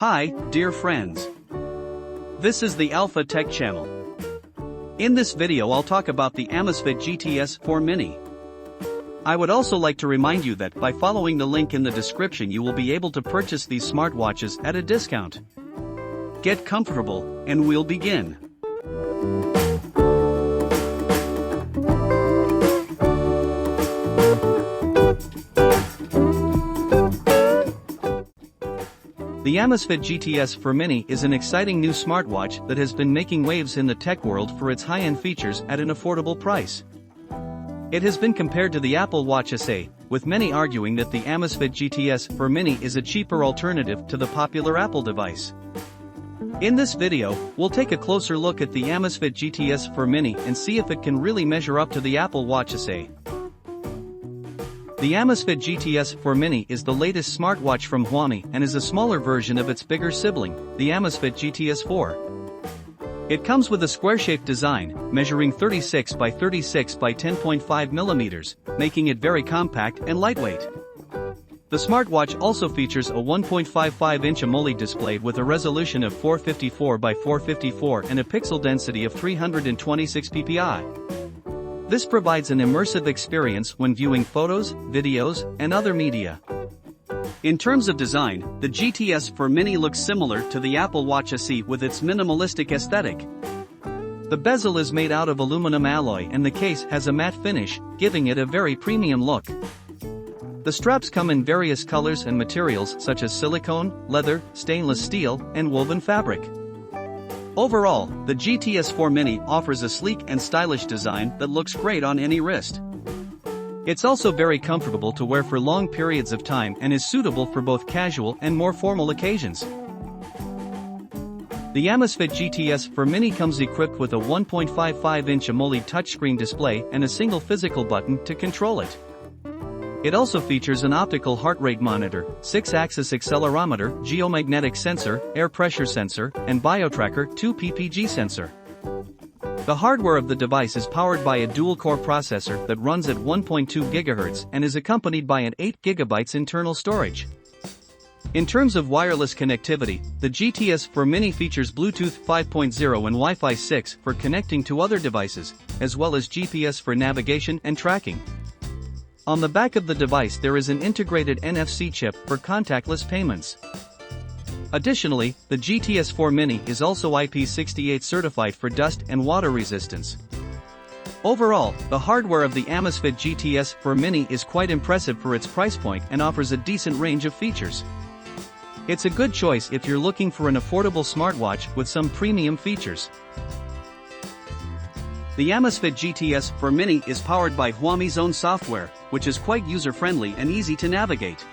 Hi, dear friends. This is the Alpha Tech channel. In this video I'll talk about the Amazfit GTS 4 Mini. I would also like to remind you that by following the link in the description you will be able to purchase these smartwatches at a discount. Get comfortable, and we'll begin. The Amazfit GTS 4 Mini is an exciting new smartwatch that has been making waves in the tech world for its high-end features at an affordable price. It has been compared to the Apple Watch SE, with many arguing that the Amazfit GTS 4 Mini is a cheaper alternative to the popular Apple device. In this video, we'll take a closer look at the Amazfit GTS 4 Mini and see if it can really measure up to the Apple Watch SE. The Amazfit GTS 4 Mini is the latest smartwatch from Xiaomi and is a smaller version of its bigger sibling, the Amazfit GTS 4. It comes with a square-shaped design, measuring 36 by 36 by 10.5 mm, making it very compact and lightweight. The smartwatch also features a 1.55-inch AMOLED display with a resolution of 454 by 454 and a pixel density of 326 ppi. This provides an immersive experience when viewing photos, videos, and other media. In terms of design, the GTS 4 Mini looks similar to the Apple Watch SE with its minimalistic aesthetic. The bezel is made out of aluminum alloy and the case has a matte finish, giving it a very premium look. The straps come in various colors and materials such as silicone, leather, stainless steel, and woven fabric. Overall, the GTS 4 Mini offers a sleek and stylish design that looks great on any wrist. It's also very comfortable to wear for long periods of time and is suitable for both casual and more formal occasions. The Amazfit GTS 4 Mini comes equipped with a 1.55-inch AMOLED touchscreen display and a single physical button to control it. It also features an optical heart rate monitor, 6-axis accelerometer, geomagnetic sensor, air pressure sensor, and BioTracker 2 ppg sensor. The hardware of the device is powered by a dual-core processor that runs at 1.2 GHz and is accompanied by an 8 GB internal storage. In terms of wireless connectivity, the GTS 4 Mini features Bluetooth 5.0 and Wi-Fi 6 for connecting to other devices, as well as GPS for navigation and tracking. On the back of the device there is an integrated NFC chip for contactless payments. Additionally, the GTS 4 Mini is also IP68 certified for dust and water resistance. Overall, the hardware of the Amazfit GTS 4 Mini is quite impressive for its price point and offers a decent range of features. It's a good choice if you're looking for an affordable smartwatch with some premium features. The Amazfit GTS 4 Mini is powered by Xiaomi's own software, which is quite user-friendly and easy to navigate.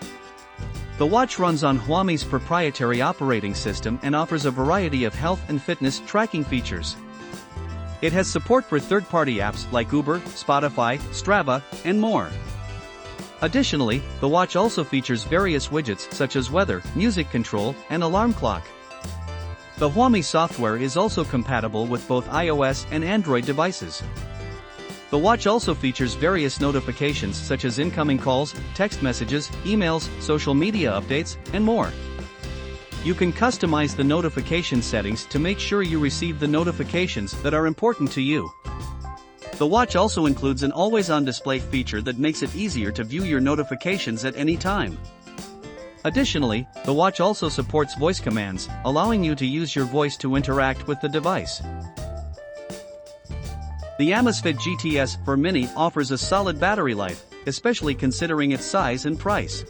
The watch runs on Xiaomi's proprietary operating system and offers a variety of health and fitness tracking features. It has support for third-party apps like Uber, Spotify, Strava, and more. Additionally, the watch also features various widgets such as weather, music control, and alarm clock. The Xiaomi software is also compatible with both iOS and Android devices. The watch also features various notifications such as incoming calls, text messages, emails, social media updates, and more. You can customize the notification settings to make sure you receive the notifications that are important to you. The watch also includes an always-on display feature that makes it easier to view your notifications at any time. Additionally, the watch also supports voice commands, allowing you to use your voice to interact with the device. The Amazfit GTS 4 Mini offers a solid battery life, especially considering its size and price.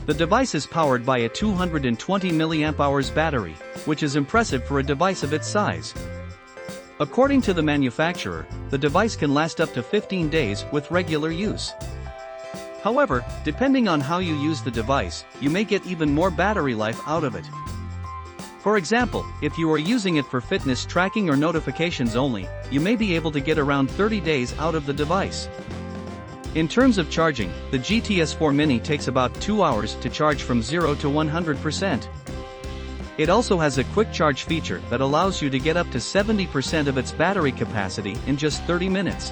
The device is powered by a 220 mAh battery, which is impressive for a device of its size. According to the manufacturer, the device can last up to 15 days with regular use. However, depending on how you use the device, you may get even more battery life out of it. For example, if you are using it for fitness tracking or notifications only, you may be able to get around 30 days out of the device. In terms of charging, the GTS 4 Mini takes about 2 hours to charge from 0 to 100%. It also has a quick charge feature that allows you to get up to 70% of its battery capacity in just 30 minutes.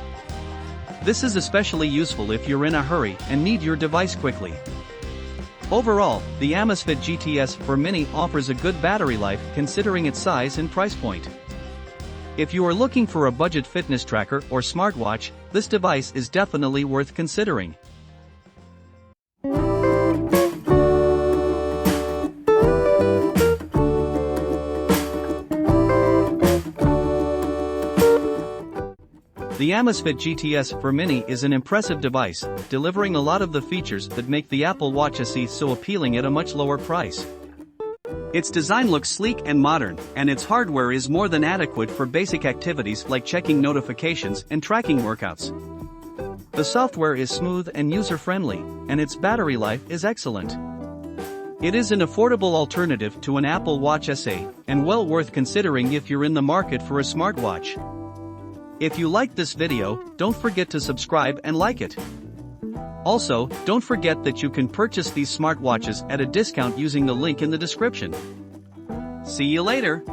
This is especially useful if you're in a hurry and need your device quickly. Overall, the Amazfit GTS 4 Mini offers a good battery life considering its size and price point. If you are looking for a budget fitness tracker or smartwatch, this device is definitely worth considering. The Amazfit GTS 4 Mini is an impressive device, delivering a lot of the features that make the Apple Watch SE so appealing at a much lower price. Its design looks sleek and modern, and its hardware is more than adequate for basic activities like checking notifications and tracking workouts. The software is smooth and user-friendly, and its battery life is excellent. It is an affordable alternative to an Apple Watch SE, and well worth considering if you're in the market for a smartwatch. If you liked this video, don't forget to subscribe and like it. Also, don't forget that you can purchase these smartwatches at a discount using the link in the description. See you later!